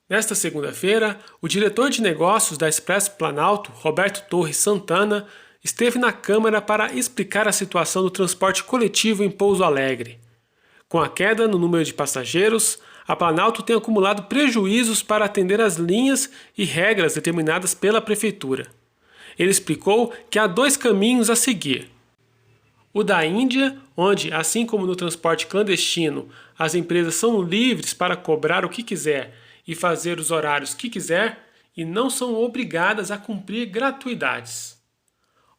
Nesta segunda-feira, o diretor de negócios da Expresso Planalto, Roberto Torres Santana, esteve na Câmara para explicar a situação do transporte coletivo em Pouso Alegre. Com a queda no número de passageiros, a Planalto tem acumulado prejuízos para atender às linhas e regras determinadas pela Prefeitura. Ele explicou que há dois caminhos a seguir. O da Índia, onde, assim como no transporte clandestino, as empresas são livres para cobrar o que quiser e fazer os horários que quiser e não são obrigadas a cumprir gratuidades.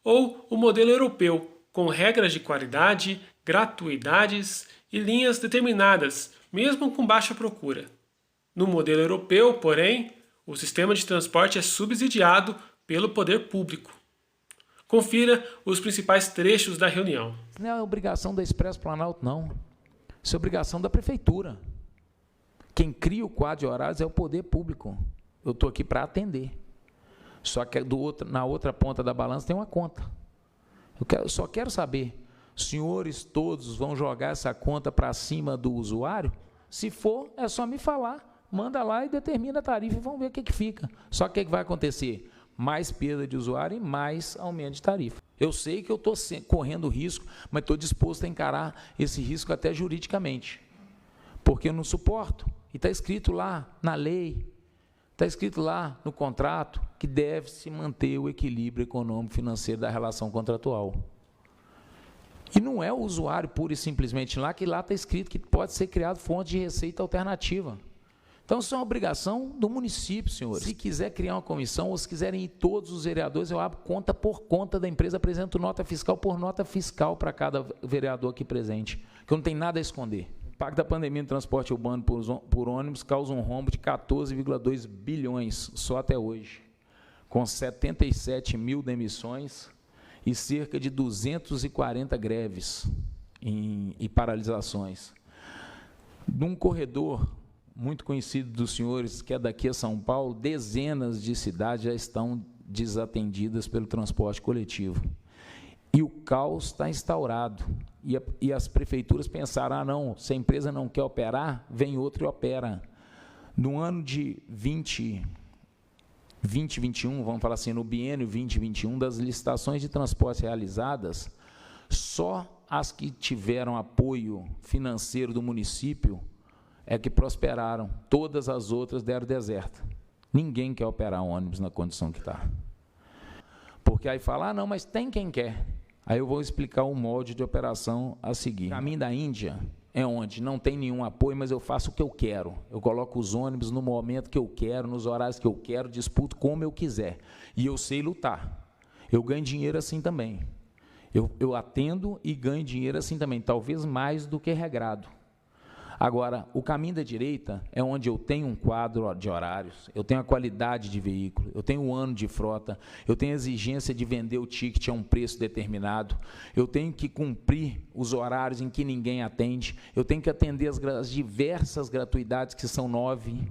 Ou o modelo europeu, com regras de qualidade, gratuidades e linhas determinadas, mesmo com baixa procura. No modelo europeu, porém, o sistema de transporte é subsidiado pelo poder público. Confira os principais trechos da reunião. Não é obrigação da Expresso Planalto, não. Isso é obrigação da Prefeitura. Quem cria o quadro de horários é o poder público. Eu estou aqui para atender. Só que na outra ponta da balança tem uma conta. Eu só quero saber, os senhores todos vão jogar essa conta para cima do usuário? Se for, é só me falar. Manda lá e determina a tarifa e vamos ver o que fica. Só que o que vai acontecer? Mais perda de usuário e mais aumento de tarifa. Eu sei que eu estou correndo risco, mas estou disposto a encarar esse risco até juridicamente. Porque eu não suporto. E está escrito lá na lei, está escrito lá no contrato, que deve-se manter o equilíbrio econômico-financeiro da relação contratual. E não é o usuário pura e simplesmente lá, que lá está escrito que pode ser criado fonte de receita alternativa. Então, isso é uma obrigação do município, senhores. Se quiser criar uma comissão, ou se quiserem ir todos os vereadores, eu abro conta por conta da empresa, apresento nota fiscal por nota fiscal para cada vereador aqui presente, que eu não tenho nada a esconder. O impacto da pandemia no transporte urbano por ônibus causa um rombo de 14,2 bilhões só até hoje, com 77 mil demissões e cerca de 240 greves e paralisações. Num corredor muito conhecido dos senhores, que é daqui a São Paulo, dezenas de cidades já estão desatendidas pelo transporte coletivo. E o caos está instaurado. E as prefeituras pensaram, não, se a empresa não quer operar, vem outro e opera. No ano de 2021, vamos falar assim, no biênio 2021, das licitações de transporte realizadas, só as que tiveram apoio financeiro do município é que prosperaram, todas as outras deram deserto. Ninguém quer operar ônibus na condição que está. Porque aí fala, não, mas tem quem quer. Aí eu vou explicar o molde de operação a seguir. O caminho da Índia é onde não tem nenhum apoio, mas eu faço o que eu quero. Eu coloco os ônibus no momento que eu quero, nos horários que eu quero, disputo como eu quiser. E eu sei lutar. Eu ganho dinheiro assim também. Eu atendo e ganho dinheiro assim também, talvez mais do que regrado. Agora, o caminho da direita é onde eu tenho um quadro de horários, eu tenho a qualidade de veículo, eu tenho um ano de frota, eu tenho a exigência de vender o ticket a um preço determinado, eu tenho que cumprir os horários em que ninguém atende, eu tenho que atender as diversas gratuidades, que são 9,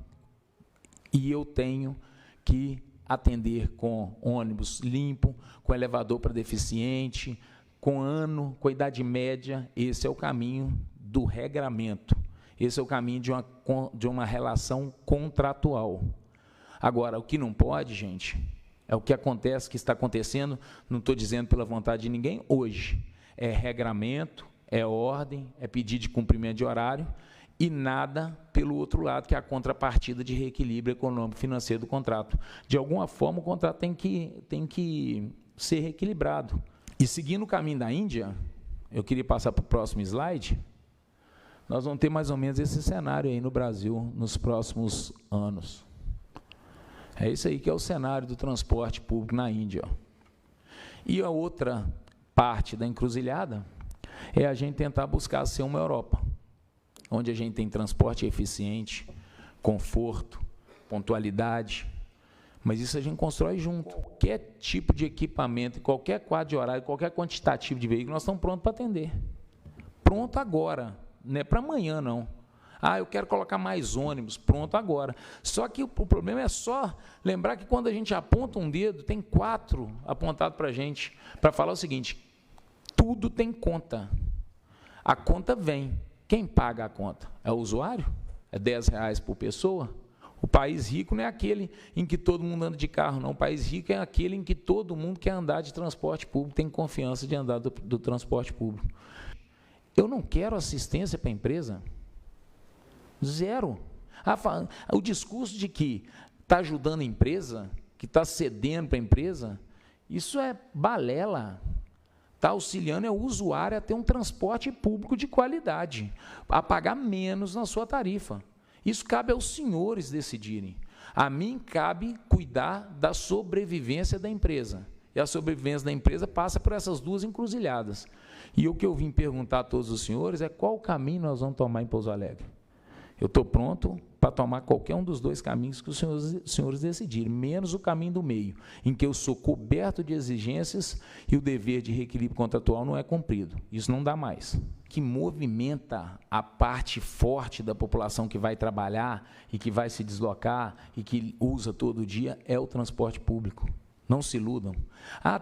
e eu tenho que atender com ônibus limpo, com elevador para deficiente, com ano, com idade média. Esse é o caminho do regramento. Esse é o caminho de uma relação contratual. Agora, o que não pode, gente, é o que acontece, que está acontecendo, não estou dizendo pela vontade de ninguém, hoje. É regramento, é ordem, é pedido de cumprimento de horário e nada pelo outro lado, que é a contrapartida de reequilíbrio econômico-financeiro do contrato. De alguma forma, o contrato tem que ser reequilibrado. E seguindo o caminho da Índia, eu queria passar para o próximo slide. Nós vamos ter mais ou menos esse cenário aí no Brasil nos próximos anos. É isso aí que é o cenário do transporte público na Índia. E a outra parte da encruzilhada é a gente tentar buscar ser uma Europa, onde a gente tem transporte eficiente, conforto, pontualidade, mas isso a gente constrói junto. Qualquer tipo de equipamento, qualquer quadro de horário, qualquer quantitativo de veículo, nós estamos prontos para atender. Pronto agora. Não é para amanhã, não. Ah, eu quero colocar mais ônibus, pronto agora. Só que o problema é só lembrar que quando a gente aponta um dedo, tem 4 apontados para a gente, para falar o seguinte, tudo tem conta. A conta vem. Quem paga a conta? É o usuário? É R$10 por pessoa? O país rico não é aquele em que todo mundo anda de carro, não. O país rico é aquele em que todo mundo quer andar de transporte público, tem confiança de andar do transporte público. Eu não quero assistência para a empresa. Zero. O discurso de que está ajudando a empresa, que está cedendo para a empresa, isso é balela. Está auxiliando o usuário a ter um transporte público de qualidade, a pagar menos na sua tarifa. Isso cabe aos senhores decidirem. A mim cabe cuidar da sobrevivência da empresa. E a sobrevivência da empresa passa por essas duas encruzilhadas. E o que eu vim perguntar a todos os senhores é qual caminho nós vamos tomar em Pouso Alegre. Eu estou pronto para tomar qualquer um dos dois caminhos que os senhores decidirem, menos o caminho do meio, em que eu sou coberto de exigências e o dever de reequilíbrio contratual não é cumprido. Isso não dá mais. O que movimenta a parte forte da população que vai trabalhar e que vai se deslocar e que usa todo dia é o transporte público. Não se iludam.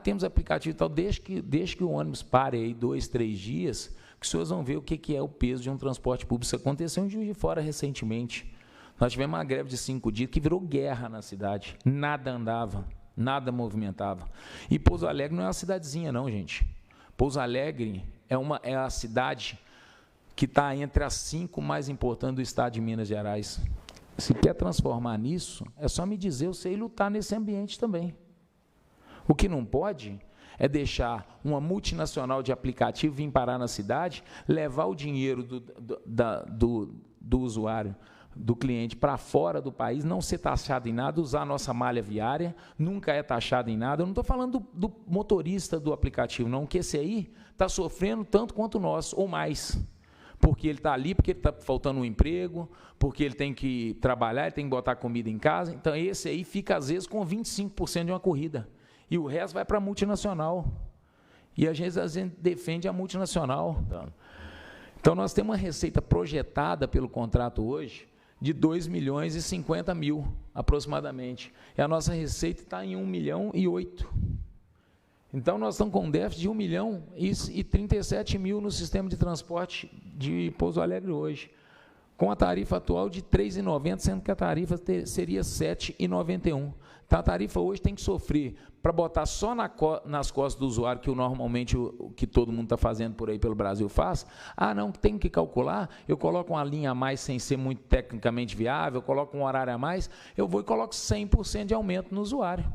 Temos aplicativo e tal, desde que o ônibus pare aí 2, 3 dias, que os senhores vão ver o que é o peso de um transporte público. Isso aconteceu em Juiz de Fora recentemente. Nós tivemos uma greve de 5 dias que virou guerra na cidade. Nada andava, nada movimentava. E Pouso Alegre não é uma cidadezinha, não, gente. Pouso Alegre é a cidade que está entre as 5 mais importantes do estado de Minas Gerais. Se quer transformar nisso, é só me dizer, eu sei lutar nesse ambiente também. O que não pode é deixar uma multinacional de aplicativo vir parar na cidade, levar o dinheiro do usuário, do cliente, para fora do país, não ser taxado em nada, usar a nossa malha viária, nunca é taxado em nada. Eu não estou falando do motorista do aplicativo, não, que esse aí está sofrendo tanto quanto nós, ou mais. Porque ele está ali, porque ele está faltando um emprego, porque ele tem que trabalhar, ele tem que botar comida em casa. Então, esse aí fica, às vezes, com 25% de uma corrida. E o resto vai para a multinacional. E às vezes defende a multinacional. Então, nós temos uma receita projetada pelo contrato hoje de 2 milhões e 50 mil, aproximadamente. E a nossa receita está em 1 milhão e 8. Então, nós estamos com um déficit de 1 milhão e 37 mil no sistema de transporte de Pouso Alegre hoje, com a tarifa atual de R$ 3,90, sendo que a tarifa seria R$ 7,91. Então, a tarifa hoje tem que sofrer para botar só nas costas do usuário, que normalmente o que todo mundo está fazendo por aí pelo Brasil faz. Não, tem que calcular, eu coloco uma linha a mais sem ser muito tecnicamente viável, eu coloco um horário a mais, eu vou e coloco 100% de aumento no usuário.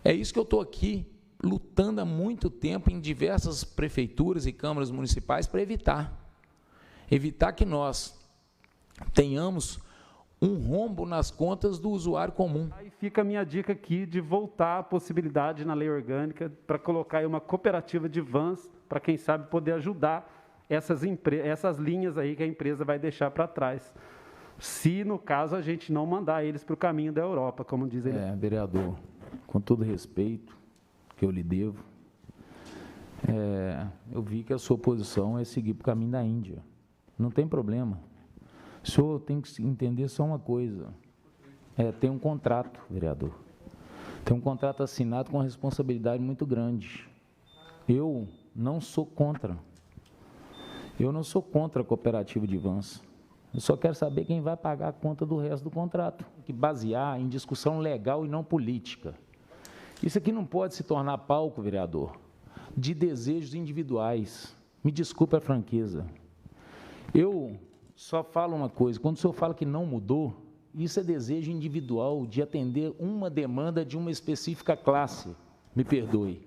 É isso que eu estou aqui lutando há muito tempo em diversas prefeituras e câmaras municipais para evitar que nós tenhamos um rombo nas contas do usuário comum. Aí fica a minha dica aqui de voltar a possibilidade na lei orgânica para colocar aí uma cooperativa de vans para, quem sabe, poder ajudar essas linhas aí que a empresa vai deixar para trás. Se, no caso, a gente não mandar eles para o caminho da Europa, como diz ele. Vereador, com todo respeito que eu lhe devo, eu vi que a sua posição é seguir para o caminho da Índia. Não tem problema. O senhor tem que entender só uma coisa. Tem um contrato, vereador. Tem um contrato assinado com uma responsabilidade muito grande. Eu não sou contra. Eu não sou contra a cooperativa de vans. Eu só quero saber quem vai pagar a conta do resto do contrato. Tem que basear em discussão legal e não política. Isso aqui não pode se tornar palco, vereador, de desejos individuais. Me desculpe a franqueza. Eu só falo uma coisa, quando o senhor fala que não mudou, isso é desejo individual de atender uma demanda de uma específica classe, me perdoe.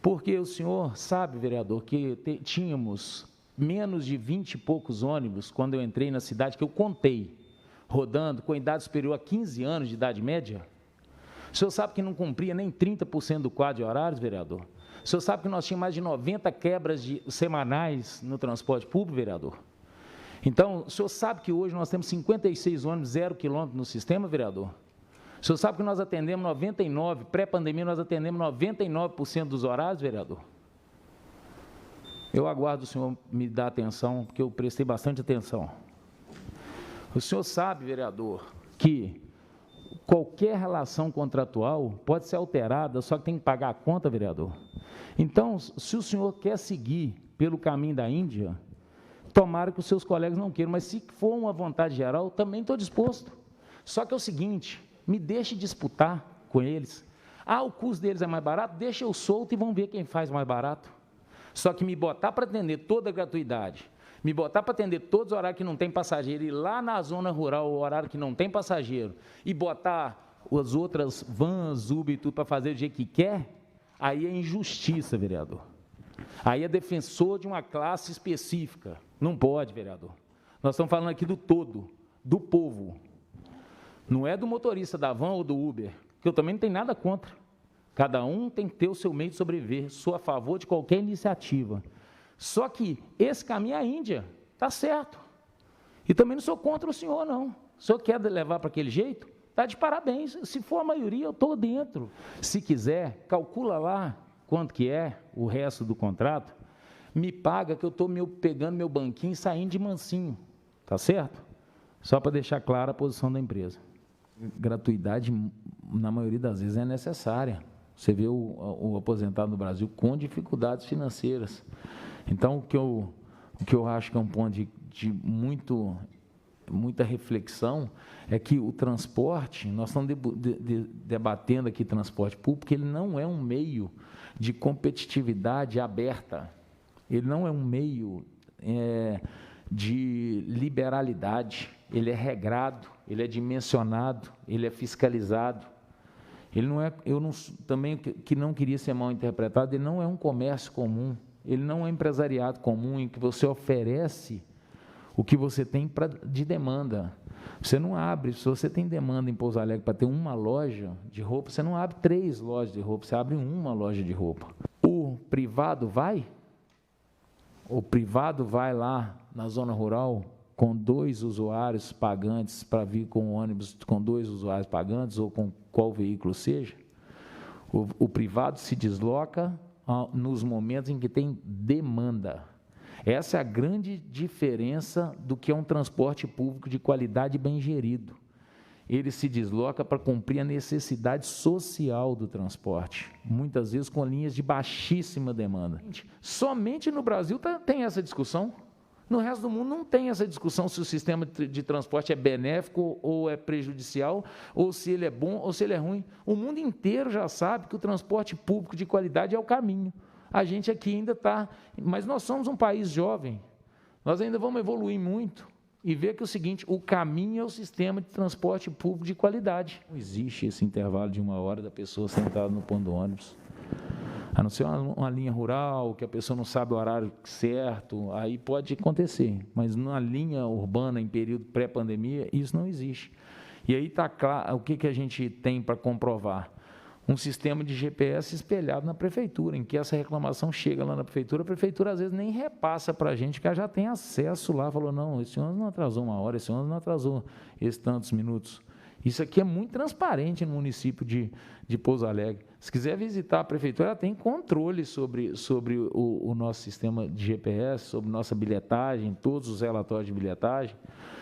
Porque o senhor sabe, vereador, que tínhamos menos de 20 e poucos ônibus, quando eu entrei na cidade, que eu contei, rodando com idade superior a 15 anos de idade média. O senhor sabe que não cumpria nem 30% do quadro de horários, vereador? O senhor sabe que nós tínhamos mais de 90 quebras semanais no transporte público, vereador? Então, o senhor sabe que hoje nós temos 56 ônibus 0 quilômetro no sistema, vereador? O senhor sabe que nós atendemos 99%, pré-pandemia nós atendemos 99% dos horários, vereador? Eu aguardo o senhor me dar atenção, porque eu prestei bastante atenção. O senhor sabe, vereador, que qualquer relação contratual pode ser alterada, só que tem que pagar a conta, vereador. Então, se o senhor quer seguir pelo caminho da Índia, tomara que os seus colegas não queiram, mas se for uma vontade geral, também estou disposto. Só que é o seguinte, me deixe disputar com eles. Ah, o custo deles é mais barato? Deixa eu solto e vamos ver quem faz mais barato. Só que me botar para atender toda a gratuidade, me botar para atender todos os horários que não tem passageiro, e lá na zona rural, o horário que não tem passageiro, e botar as outras vans, Uber e tudo para fazer do jeito que quer, aí é injustiça, vereador. Aí é defensor de uma classe específica. Não pode, vereador. Nós estamos falando aqui do todo, do povo. Não é do motorista da van ou do Uber, que eu também não tenho nada contra. Cada um tem que ter o seu meio de sobreviver. Sou a favor de qualquer iniciativa. Só que esse caminho é a Índia, está certo. E também não sou contra o senhor, não. O senhor quer levar para aquele jeito? Está de parabéns. Se for a maioria, eu estou dentro. Se quiser, calcula lá quanto que é o resto do contrato, me paga que eu estou pegando meu banquinho e saindo de mansinho. Está certo? Só para deixar clara a posição da empresa. Gratuidade, na maioria das vezes, é necessária. Você vê o aposentado no Brasil com dificuldades financeiras. Então, o que eu acho que é um ponto de muita reflexão é que o transporte, nós estamos debatendo aqui transporte público, ele não é um meio de competitividade aberta, ele não é um meio de liberalidade, ele é regrado, ele é dimensionado, ele é fiscalizado. Ele não é, também que não queria ser mal interpretado, ele não é um comércio comum, ele não é um empresariado comum em que você oferece o que você tem de demanda. Você não abre, se você tem demanda em Pouso Alegre para ter uma loja de roupa, você não abre 3 lojas de roupa, você abre uma loja de roupa. O privado vai? O privado vai lá na zona rural com 2 usuários pagantes para vir com o ônibus com 2 usuários pagantes ou com qual veículo seja? O privado se desloca nos momentos em que tem demanda. Essa é a grande diferença do que é um transporte público de qualidade e bem gerido. Ele se desloca para cumprir a necessidade social do transporte, muitas vezes com linhas de baixíssima demanda. Somente no Brasil tem essa discussão. No resto do mundo não tem essa discussão se o sistema de transporte é benéfico ou é prejudicial, ou se ele é bom ou se ele é ruim. O mundo inteiro já sabe que o transporte público de qualidade é o caminho. A gente aqui ainda está, mas nós somos um país jovem, nós ainda vamos evoluir muito e ver que é o seguinte, o caminho é o sistema de transporte público de qualidade. Não existe esse intervalo de 1 hora da pessoa sentada no ponto do ônibus. A não ser uma linha rural, que a pessoa não sabe o horário certo, aí pode acontecer, mas numa linha urbana em período pré-pandemia, isso não existe. E aí está claro, o que a gente tem para comprovar? Um sistema de GPS espelhado na prefeitura, em que essa reclamação chega lá na prefeitura, a prefeitura às vezes nem repassa para a gente, que ela já tem acesso lá, falou, não, esse ônibus não atrasou 1 hora, esse ônibus não atrasou esses tantos minutos. Isso aqui é muito transparente no município de Pouso Alegre. Se quiser visitar a prefeitura, ela tem controle sobre o nosso sistema de GPS, sobre nossa bilhetagem, todos os relatórios de bilhetagem.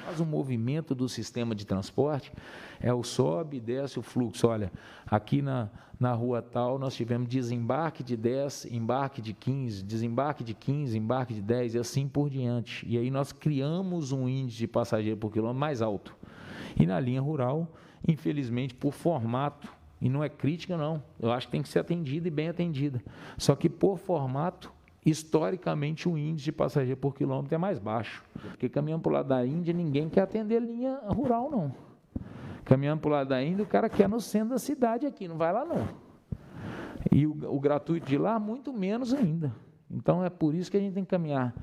Mas o movimento do sistema de transporte é o sobe e desce o fluxo. Olha, aqui na rua tal, nós tivemos desembarque de 10, embarque de 15, desembarque de 15, embarque de 10 e assim por diante. E aí nós criamos um índice de passageiro por quilômetro mais alto. E na linha rural, infelizmente, por formato, e não é crítica, não, eu acho que tem que ser atendida e bem atendida. Só que, por formato, historicamente, o índice de passageiro por quilômetro é mais baixo. Porque caminhando para o lado da Índia, ninguém quer atender linha rural, não. Caminhando para o lado da Índia, o cara quer no centro da cidade aqui, não vai lá, não. E o gratuito de lá, muito menos ainda. Então, é por isso que a gente tem que caminhar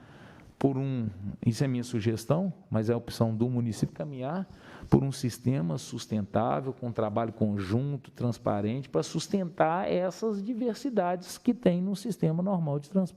isso é minha sugestão, mas é a opção do município caminhar por um sistema sustentável, com um trabalho conjunto, transparente, para sustentar essas diversidades que tem no sistema normal de transporte.